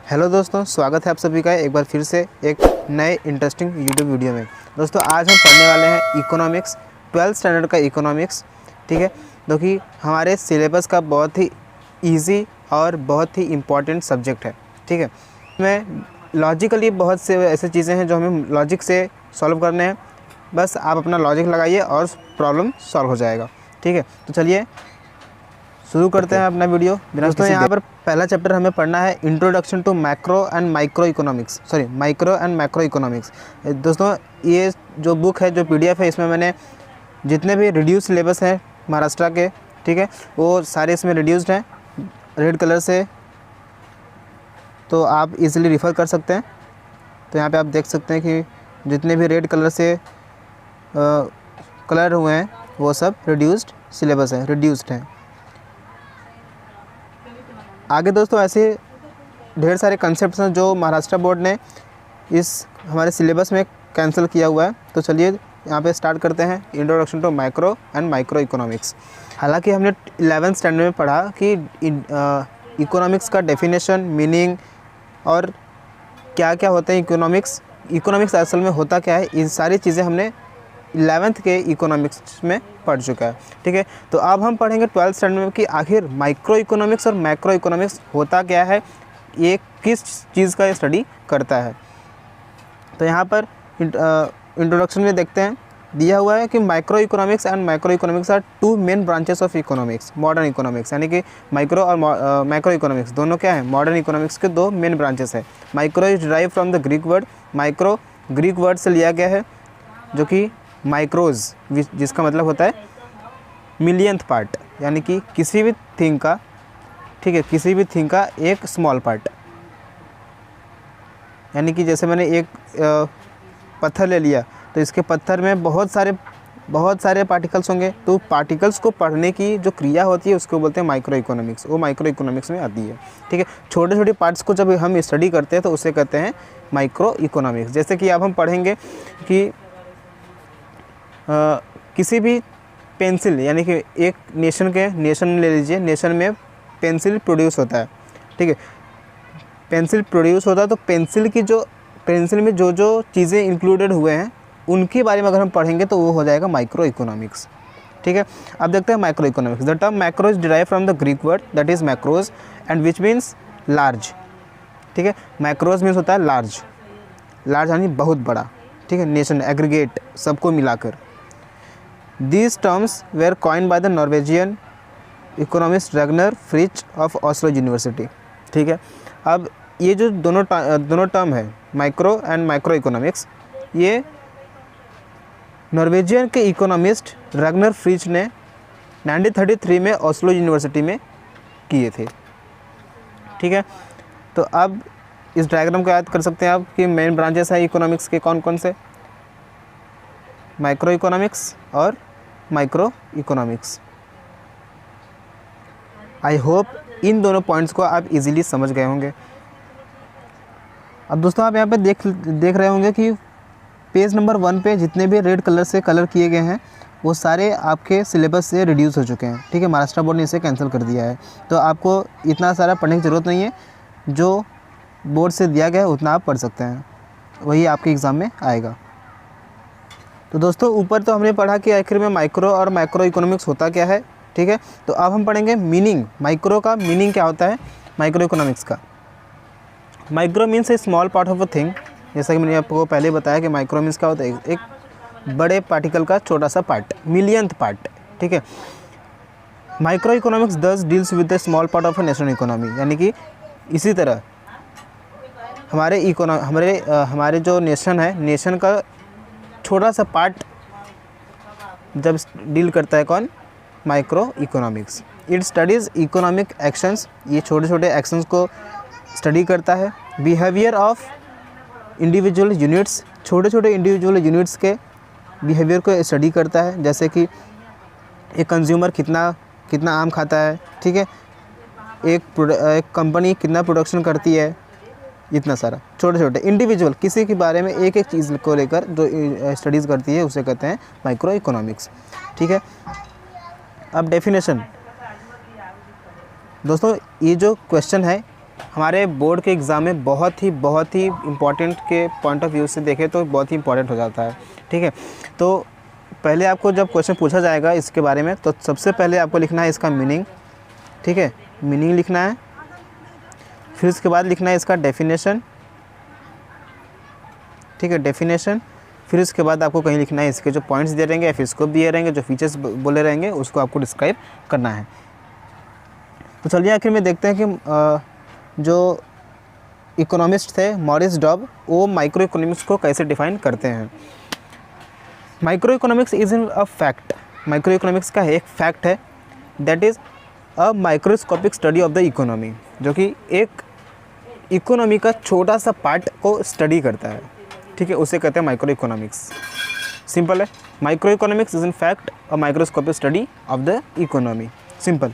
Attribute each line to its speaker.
Speaker 1: Hello दोस्तों, स्वागत है आप सभी का एक बार फिर से एक नए इंटरेस्टिंग यूट्यूब वीडियो में। दोस्तों आज हम पढ़ने वाले हैं इकोनॉमिक्स, 12th स्टैंडर्ड का इकोनॉमिक्स। ठीक है, जो कि हमारे सिलेबस का बहुत ही इजी और बहुत ही इम्पॉर्टेंट सब्जेक्ट है। ठीक है, इसमें लॉजिकली बहुत से ऐसे चीज़ें हैं जो हमें लॉजिक से सॉल्व करने हैं। बस आप अपना लॉजिक लगाइए और प्रॉब्लम सॉल्व हो जाएगा। ठीक है, तो चलिए शुरू करते हैं अपना वीडियो। दोस्तों यहाँ पर पहला चैप्टर हमें पढ़ना है introduction to macro and micro economics, micro and macro economics. दोस्तों ये जो बुक है, जो PDF है, इसमें मैंने जितने भी रिड्यूस सिलेबस हैं महाराष्ट्र के, ठीक है, वो सारे इसमें रिड्यूस्ड हैं रेड कलर से, तो आप इजीली रिफ़र कर सकते हैं। तो यहाँ पे आप देख सकते हैं कि जितने भी रेड कलर से कलर हुए हैं वो सब रिड्यूस्ड सिलेबस है, रिड्यूस्ड हैं। आगे दोस्तों ऐसे ढेर सारे कंसेप्ट्स हैं जो महाराष्ट्र बोर्ड ने इस हमारे सिलेबस में कैंसिल किया हुआ है। तो चलिए यहाँ पे स्टार्ट करते हैं introduction to macro and micro economics. हालांकि हमने 11th स्टैंडर्ड में पढ़ा कि इकोनॉमिक्स का डेफिनेशन, मीनिंग और क्या क्या होते हैं इकोनॉमिक्स असल में होता क्या है, ये सारी चीज़ें हमने 11th के इकोनॉमिक्स में पढ़ चुका है। ठीक है, तो अब हम पढ़ेंगे 12th स्टैंडर्ड में कि आखिर माइक्रो इकोनॉमिक्स और मैक्रो इकोनॉमिक्स होता क्या है, ये किस चीज़ का स्टडी करता है। तो यहाँ पर इंट्रोडक्शन में देखते हैं, दिया हुआ है कि micro economics and macro economics are two main branches of economics, modern economics. यानी कि माइक्रो और मैक्रो इकोनॉमिक्स दोनों क्या है, मॉडर्न इकोनॉमिक्स के दो मेन ब्रांचेस है। Micro is derive from the Greek word, micro Greek word से लिया गया है जो कि माइक्रोज, जिसका मतलब होता है मिलियंथ पार्ट, यानी कि किसी भी थिंग का, ठीक है, किसी भी थिंग का एक स्मॉल पार्ट। यानी कि जैसे मैंने एक पत्थर ले लिया तो इसके पत्थर में बहुत सारे पार्टिकल्स होंगे, तो पार्टिकल्स को पढ़ने की जो क्रिया होती है उसको बोलते हैं माइक्रो इकोनॉमिक्स, वो माइक्रो इकोनॉमिक्स में आती है। ठीक है, छोटे छोटे पार्ट्स को जब हम स्टडी करते हैं तो उसे कहते हैं माइक्रो इकोनॉमिक्स। जैसे कि अब हम पढ़ेंगे कि किसी भी पेंसिल, यानी कि एक नेशन ले लीजिए, नेशन में पेंसिल प्रोड्यूस होता है। ठीक है, पेंसिल प्रोड्यूस होता है, तो पेंसिल में जो जो चीज़ें इंक्लूडेड हुए हैं उनके बारे में अगर हम पढ़ेंगे तो वो हो जाएगा माइक्रो इकोनॉमिक्स। ठीक है, अब देखते हैं micro economics. The term macro is derive from the Greek word that is macros and which means large. ठीक है, मैक्रोज मीन्स होता है लार्ज यानी बहुत बड़ा। ठीक है, नेशन, एग्रीगेट, सबको मिलाकर। These terms were coined by the Norwegian economist Ragnar Frisch of Oslo University। ठीक है, अब ये जो दोनों टर्म है, माइक्रो एंड माइक्रो इकोनॉमिक्स, ये नॉर्वेजियन के इकोनॉमिस्ट रैगनर फ्रिच ने 1933 में ओस्लो यूनिवर्सिटी में किए थे। ठीक है, तो अब इस डायग्राम को याद कर सकते हैं आप कि मेन ब्रांचेस है इकोनॉमिक्स के कौन कौन से, माइक्रो इकोनॉमिक्स और माइक्रो इकोनॉमिक्स। आई होप इन दोनों पॉइंट्स को आप इजीली समझ गए होंगे। अब दोस्तों आप यहाँ पे देख रहे होंगे कि पेज नंबर 1 पे जितने भी रेड कलर से कलर किए गए हैं वो सारे आपके सिलेबस से रिड्यूस हो चुके हैं। ठीक है, महाराष्ट्र बोर्ड ने इसे कैंसिल कर दिया है, तो आपको इतना सारा पढ़ने की ज़रूरत नहीं है। जो बोर्ड से दिया गया है उतना आप पढ़ सकते हैं, वही आपके एग्ज़ाम में आएगा। तो दोस्तों ऊपर तो हमने पढ़ा कि आखिर में माइक्रो और मैक्रो इकोनॉमिक्स होता क्या है। ठीक है, तो अब हम पढ़ेंगे मीनिंग, माइक्रो का मीनिंग क्या होता है माइक्रो इकोनॉमिक्स का। Micro means A small part of a thing. जैसा कि मैंने आपको पहले बताया कि माइक्रो मीन्स क्या होता है, एक बड़े पार्टिकल का छोटा सा पार्ट, मिलियंथ पार्ट। ठीक है, माइक्रो इकोनॉमिक्स दस deals with the small part of a national economy. यानी कि इसी तरह हमारे जो नेशन है, नेशन का छोटा सा पार्ट जब डील करता है कौन, micro economics. It studies economic actions, ये छोटे छोटे एक्शंस को स्टडी करता है। बिहेवियर ऑफ इंडिविजुअल यूनिट्स, छोटे छोटे इंडिविजुअल यूनिट्स के बिहेवियर को स्टडी करता है। जैसे कि एक कंज्यूमर कितना आम खाता है। ठीक है, एक कंपनी कितना प्रोडक्शन करती है, इतना सारा छोटे छोटे इंडिविजुअल किसी के बारे में एक एक चीज़ को लेकर जो स्टडीज़ करती है उसे कहते हैं माइक्रो इकोनॉमिक्स। ठीक है, अब डेफिनेशन। दोस्तों ये जो क्वेश्चन है हमारे बोर्ड के एग्ज़ाम में बहुत ही इम्पॉर्टेंट के पॉइंट ऑफ व्यू से देखें तो बहुत ही इम्पॉर्टेंट हो जाता है। ठीक है, तो पहले आपको जब क्वेश्चन पूछा जाएगा इसके बारे में तो सबसे पहले आपको लिखना है इसका मीनिंग। ठीक है, मीनिंग लिखना है, फिर उसके बाद लिखना है इसका डेफिनेशन। ठीक है, डेफिनेशन। फिर उसके बाद आपको कहीं लिखना है इसके जो पॉइंट्स दे रहेंगे या फिर इसको दिए रहेंगे, जो फीचर्स बोले रहेंगे उसको आपको डिस्क्राइब करना है। तो चलिए आखिर में देखते हैं कि जो इकोनॉमिस्ट थे मॉरिस डॉब, वो माइक्रो इकोनॉमिक्स को कैसे डिफाइन करते हैं। Micro economics is a fact, micro economics का एक फैक्ट है, that is a microscopic study of the economy, जो कि एक इकोनॉमी का छोटा सा पार्ट को स्टडी करता है। ठीक है, उसे कहते हैं माइक्रो इकोनॉमिक्स। सिंपल है, micro economics is in fact a microscopic study of the economy, simple.